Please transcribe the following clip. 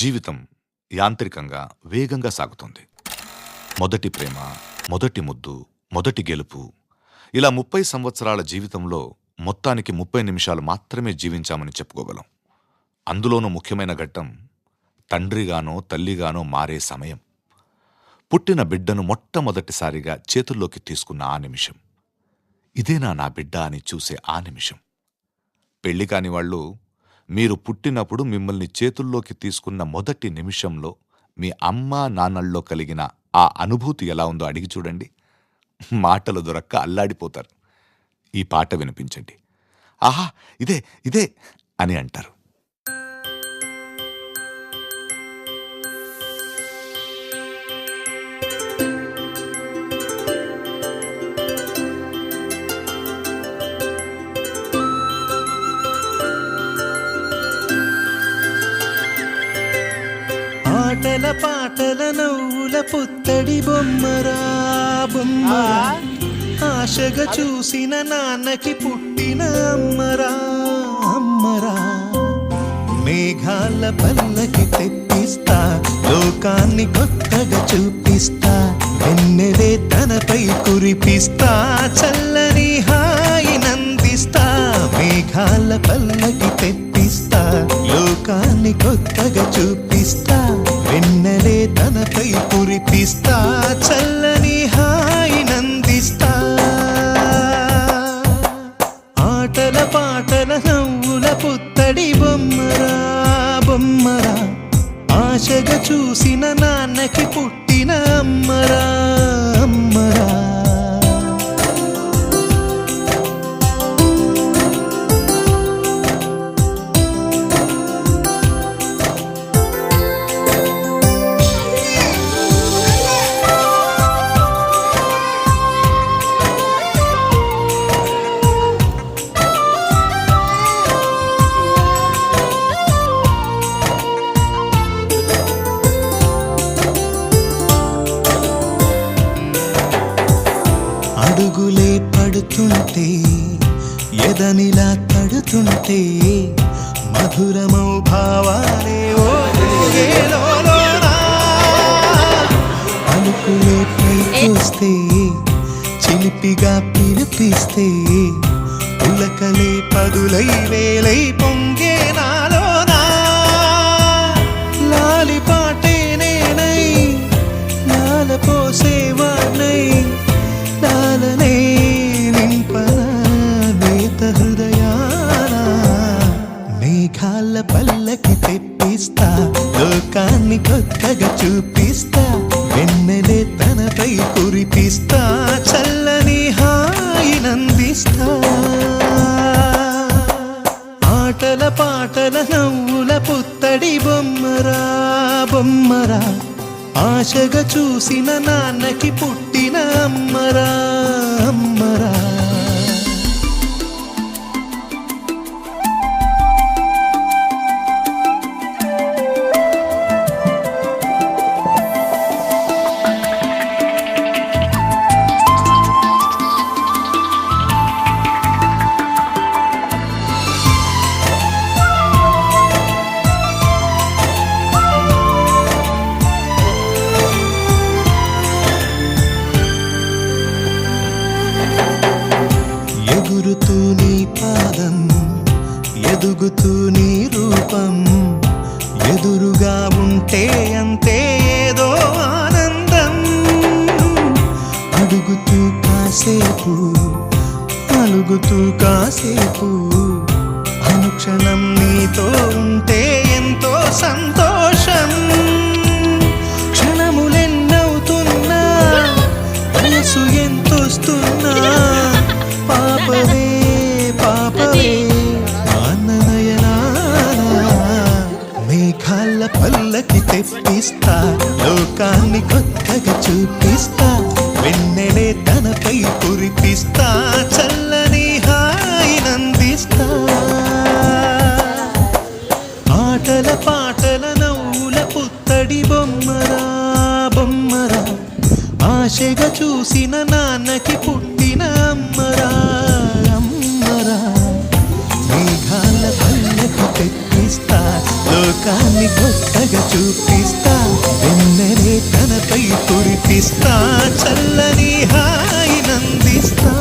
జీవితం యాంత్రికంగా వేగంగా సాగుతుంది. మొదటి ప్రేమ, మొదటి ముద్దు, మొదటి గెలుపు, ఇలా 30 సంవత్సరాల జీవితంలో మొత్తానికి 30 నిమిషాలు మాత్రమే జీవించామని చెప్పుకోగలం. అందులోనూ ముఖ్యమైన ఘట్టం తండ్రిగానో తల్లిగానో మారే సమయం. పుట్టిన బిడ్డను మొట్టమొదటిసారిగా చేతుల్లోకి తీసుకున్న ఆ నిమిషం. ఇదేనా నా బిడ్డ అని చూసే ఆ నిమిషం. పెళ్లి కాని వాళ్ళు మీరు పుట్టినప్పుడు మిమ్మల్ని చేతుల్లోకి తీసుకున్న మొదటి నిమిషంలో మీ అమ్మా నాన్నల్లో కలిగిన ఆ అనుభూతి ఎలా ఉందో అడిగి చూడండి. మాటలు దొరక్క అల్లాడిపోతారు. ఈ పాట వినిపించండి. ఆహా, ఇదే ఇదే అని అంటారు. ఆటల పాటల నవ్వుల పుత్తడి బొమ్మరా బొమ్మరా, ఆశగా చూసిన నాన్నకి పుట్టిన అమ్మరా అమ్మరా. మేఘాల పల్లకి తెప్పిస్తా, లోకాన్ని కొత్తగా చూపిస్తా, వెన్నెలే తనపై కురిపిస్తా, చల్లని హాయి నందిస్తా. మేఘాల పల్లకి తెప్పిస్తా, లోకాన్ని కొత్తగా చూపిస్తా, వెన్నెలే తనపై కురిపిస్తా, చల్లని హాయి నందిస్తా. ఆటల పాటల నవ్వుల పుత్తడి బొమ్మరా బొమ్మరా, ఆశగా చూసిన నాన్నకి పుట్టిన అమ్మరా అమ్మరా. అడుగులే పడుతుంటే, ఎదనిలా తడుతుంటే, మధురమౌ భావాలే ఓగేలోనా. అలుకులే పైకొస్తే, చిలిపిగా పిలిపిస్తే, ఉలకలే పదులై వేలై పొంగే నాలోనా. లాలి పాటే నేనై, లాల పోసేవాణ్ణై, లాలనే నింపన నేత హృదయాన. మేఘాల పల్లకి తెప్పిస్తా, లోకాన్ని కొత్తగా చూపిస్తా, వెన్నెలే తనపై కురిపిస్తా, చల్లని హాయి నందిస్తా. ఆటల పాటల నవ్వుల పుత్తడి బొమ్మరా బొమ్మరా, ఆశగా చూసిన నాన్నకి పుట్టిన అమ్మరా అమ్మరా. ఎగురుతూ నీ పాదం, ఎదుగుతూ నీ రూపం, ఎదురుగా ఉంటే అంతే ఏదో ఆనందం. అడుగుతూ కాసేపు, అలుగుతూ కాసేపు, అనుక్షణం నీతో ఉంటే ఎంతో సంతోషం. క్షణములెన్నవుతున్నా, మనసు ఎంతొస్తున్నా, పాపవే పాపవే నయనానా. మేఘాల పల్లకి తెప్పిస్తా, లోకాన్ని కొత్తగా చూపిస్తా, వెన్నెలే తనపై కురిపిస్తా, చల్లని హాయి నందిస్తా. ఆటల పాటల నవ్వుల పుత్తడి బొమ్మరా బొమ్మరా, ఆశగా చూసిన నాన్నకి పుట్టిన అమ్మరా అమ్మరా. మేఘాల పల్లకి తెప్పిస్తా, లోకాన్ని కొత్తగా చూపిస్తా వెన్నెలే తనపై కురిపిస్తా చల్లని హాయి నందిస్తా